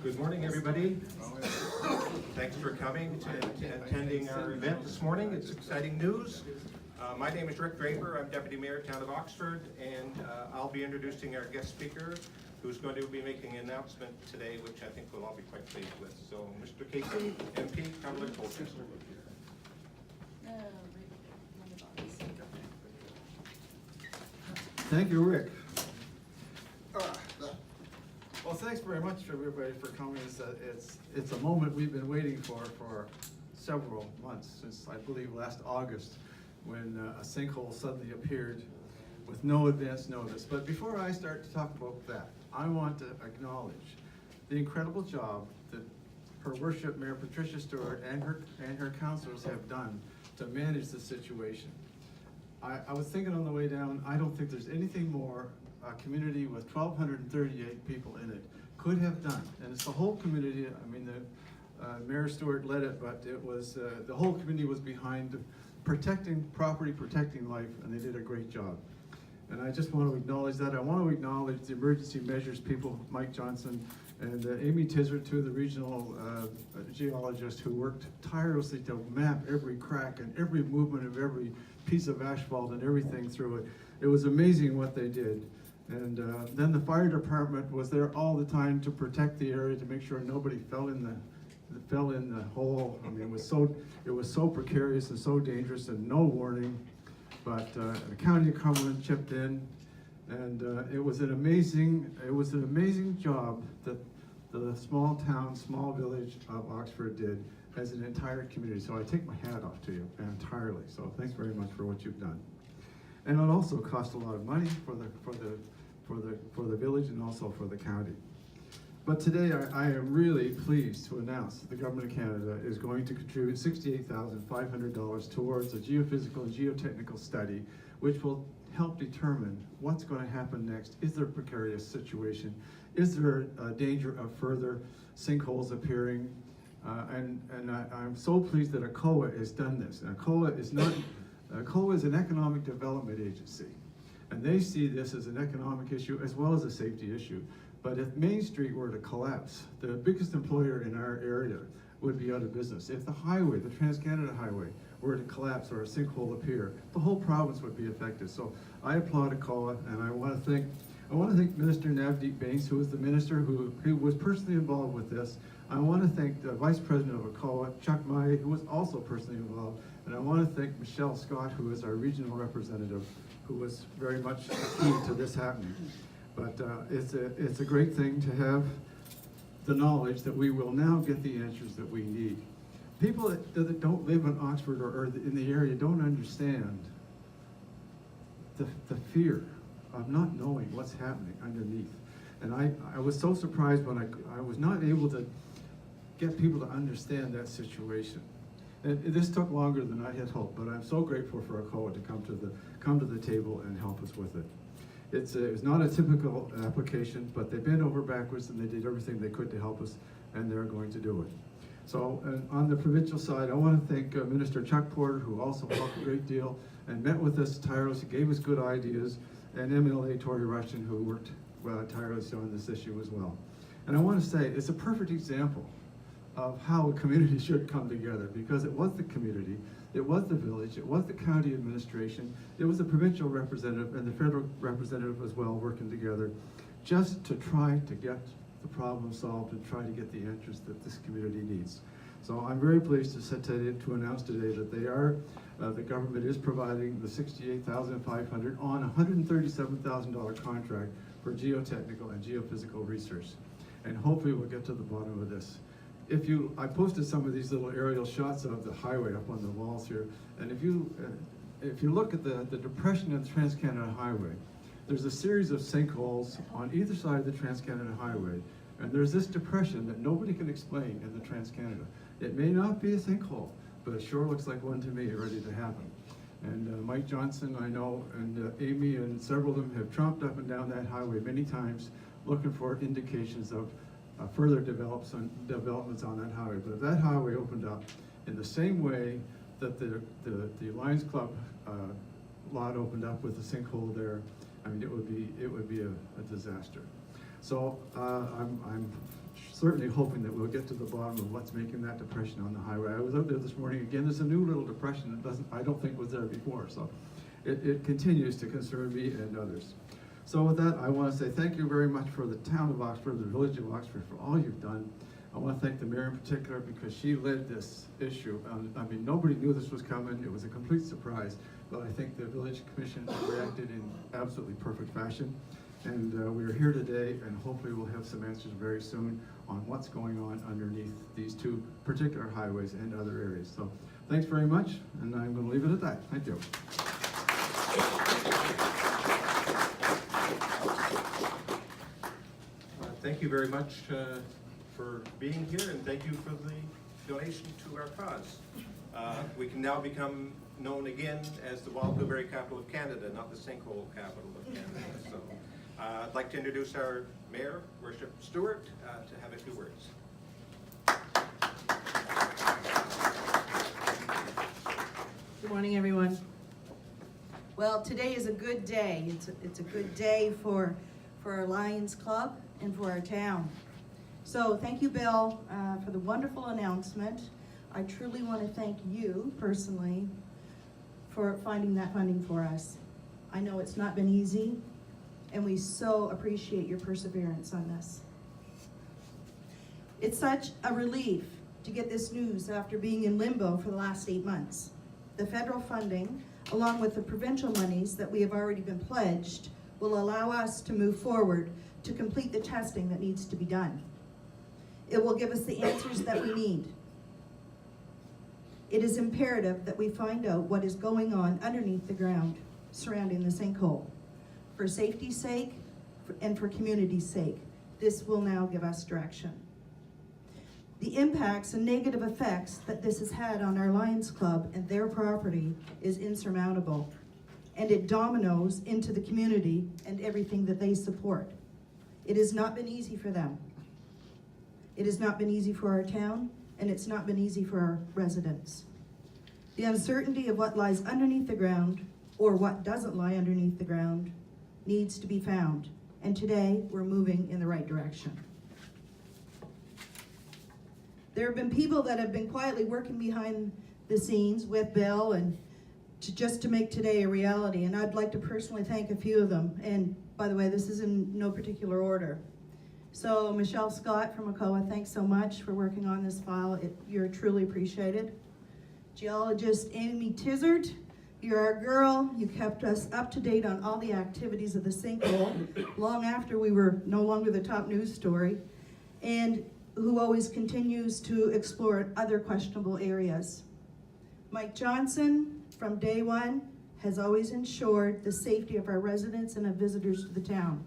Good morning, everybody. Thanks for coming to attending our event this morning. It's exciting news. My name is Rick Draper. I'm Deputy Mayor, Town of Oxford, and I'll be introducing our guest speaker, who's going to be making an announcement today, which I think we'll all be quite pleased with. So, Mr. Casey, MP, Cumberland, Colchester. Thank you, Rick. Well, thanks very much everybody for coming. It's a moment we've been waiting for several months, since I believe last August, when a sinkhole suddenly appeared with no advance notice. But before I start to talk about that, I want to acknowledge the incredible job that Her Worship Mayor Patricia Stewart and her councillors have done to manage the situation. I was thinking on the way down, I don't think there's anything more a community with 1,238 people in it could have done. And it's the whole community. I mean, Mayor Stewart led it, but it was the whole community was behind protecting property, protecting life, and they did a great job. And I just want to acknowledge that. I want to acknowledge the emergency measures people, Mike Johnson and Amy Tizard, two of the regional geologists who worked tirelessly to map every crack and every movement of every piece of asphalt and everything through it. It was amazing what they did. And then the fire department was there all the time to protect the area, to make sure nobody fell in the hole. I mean, it was so precarious and so dangerous, and no warning. But the county of Cumberland chipped in, and it was an amazing job that the small town, small village of Oxford did as an entire community. So I take my hat off to you entirely. So thanks very much for what you've done. And it also cost a lot of money for the village and also for the county. But today I am really pleased to announce that the Government of Canada is going to contribute $68,500 towards a geophysical and geotechnical study, which will help determine what's going to happen next. Is there a precarious situation? Is there a danger of further sinkholes appearing? I'm so pleased that ACOA has done this. And ACOA is an economic development agency, and they see this as an economic issue as well as a safety issue. But if Main Street were to collapse, the biggest employer in our area would be out of business. If the highway, the Trans-Canada Highway, were to collapse or a sinkhole appear, the whole province would be affected. So I applaud ACOA, and I want to thank Minister Navdeep Bains, who was the minister who was personally involved with this. I want to thank the Vice President of ACOA, Chuck Mai, who was also personally involved. And I want to thank Michelle Scott, who is our regional representative, who was very much key to this happening. But it's a great thing to have the knowledge that we will now get the answers that we need. People that don't live in Oxford or in the area don't understand the fear of not knowing what's happening underneath. And I was so surprised when I was not able to get people to understand that situation. And this took longer than I had hoped, but I'm so grateful for ACOA to come to the table and help us with it. It's not a typical application, but they bent over backwards and they did everything they could to help us, and they're going to do it. So on the provincial side, I want to thank Minister Chuck Porter, who also helped a great deal and met with us tirelessly, gave us good ideas, and MLA Tory Russian, who worked tirelessly on this issue as well. And I want to say it's a perfect example of how a community should come together, because it was the community, it was the village, it was the county administration, it was the provincial representative and the federal representative as well, working together just to try to get the problem solved and try to get the answers that this community needs. So I'm very pleased to announce today that the government is providing the $68,500 on a $137,000 contract for geotechnical and geophysical research. And hopefully we'll get to the bottom of this. I posted some of these little aerial shots of the highway up on the walls here, and if you look at the depression of the Trans-Canada Highway, there's a series of sinkholes on either side of the Trans-Canada Highway, and there's this depression that nobody can explain in the Trans-Canada. It may not be a sinkhole, but it sure looks like one to me, ready to happen. And Mike Johnson, I know, and Amy and several of them have tromped up and down that highway many times looking for indications of further developments on that highway. But if that highway opened up in the same way that the Lions Club lot opened up with the sinkhole there, I mean, it would be a disaster. So I'm certainly hoping that we'll get to the bottom of what's making that depression on the highway. I was out there this morning again. There's a new little depression that I don't think was there before. So it continues to concern me and others. So with that, I want to say thank you very much for the town of Oxford, the village of Oxford, for all you've done. I want to thank the mayor in particular because she led this issue. I mean, nobody knew this was coming. It was a complete surprise, but I think the village commission reacted in absolutely perfect fashion. And we're here today, and hopefully we'll have some answers very soon on what's going on underneath these two particular highways and other areas. So thanks very much, and I'm going to leave it at that. Thank you. Thank you very much for being here, and thank you for the donation to our cause. We can now become known again as the wild blueberry capital of Canada, not the sinkhole capital of Canada. So I'd like to introduce our mayor, Worship Stewart, to have a few words. Good morning, everyone. Well, today is a good day. It's a good day for our Lions Club and for our town. So thank you, Bill, for the wonderful announcement. I truly want to thank you personally for finding that funding for us. I know it's not been easy, and we so appreciate your perseverance on this. It's such a relief to get this news after being in limbo for the last 8 months. The federal funding, along with the provincial monies that we have already been pledged, will allow us to move forward to complete the testing that needs to be done. It will give us the answers that we need. It is imperative that we find out what is going on underneath the ground surrounding the sinkhole. For safety's sake and for community's sake, this will now give us direction. The impacts and negative effects that this has had on our Lions Club and their property is insurmountable, and it dominoes into the community and everything that they support. It has not been easy for them. It has not been easy for our town, and it's not been easy for our residents. The uncertainty of what lies underneath the ground, or what doesn't lie underneath the ground, needs to be found, and today we're moving in the right direction. There have been people that have been quietly working behind the scenes with Bill and just to make today a reality, and I'd like to personally thank a few of them. And by the way, this is in no particular order. So Michelle Scott from Ocoa, thanks so much for working on this file. You're truly appreciated. Geologist Amy Tizard, you're our girl. You kept us up to date on all the activities of the sinkhole long after we were no longer the top news story, and who always continues to explore other questionable areas. Mike Johnson, from day one, has always ensured the safety of our residents and of visitors to the town.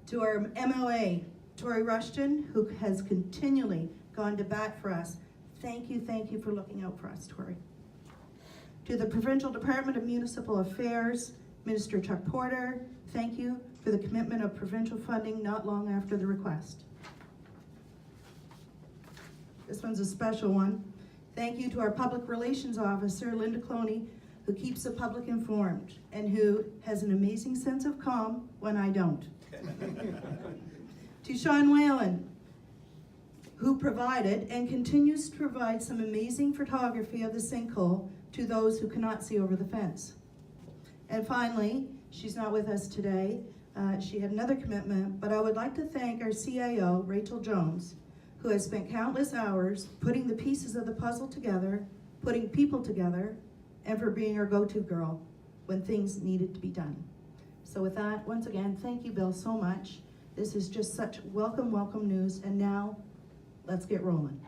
To our MLA, Tori Rushton, who has continually gone to bat for us, thank you for looking out for us, Tori. To the Provincial Department of Municipal Affairs, Minister Chuck Porter, thank you for the commitment of provincial funding not long after the request. This one's a special one. Thank you to our Public Relations Officer, Linda Cloney, who keeps the public informed and who has an amazing sense of calm when I don't. To Sean Whalen, who provided and continues to provide some amazing photography of the sinkhole to those who cannot see over the fence. And finally, she's not with us today. She had another commitment, but I would like to thank our CIO, Rachel Jones, who has spent countless hours putting the pieces of the puzzle together, putting people together, and for being our go-to girl when things needed to be done. So with that, once again, thank you, Bill, so much. This is just such welcome news, and now let's get rolling.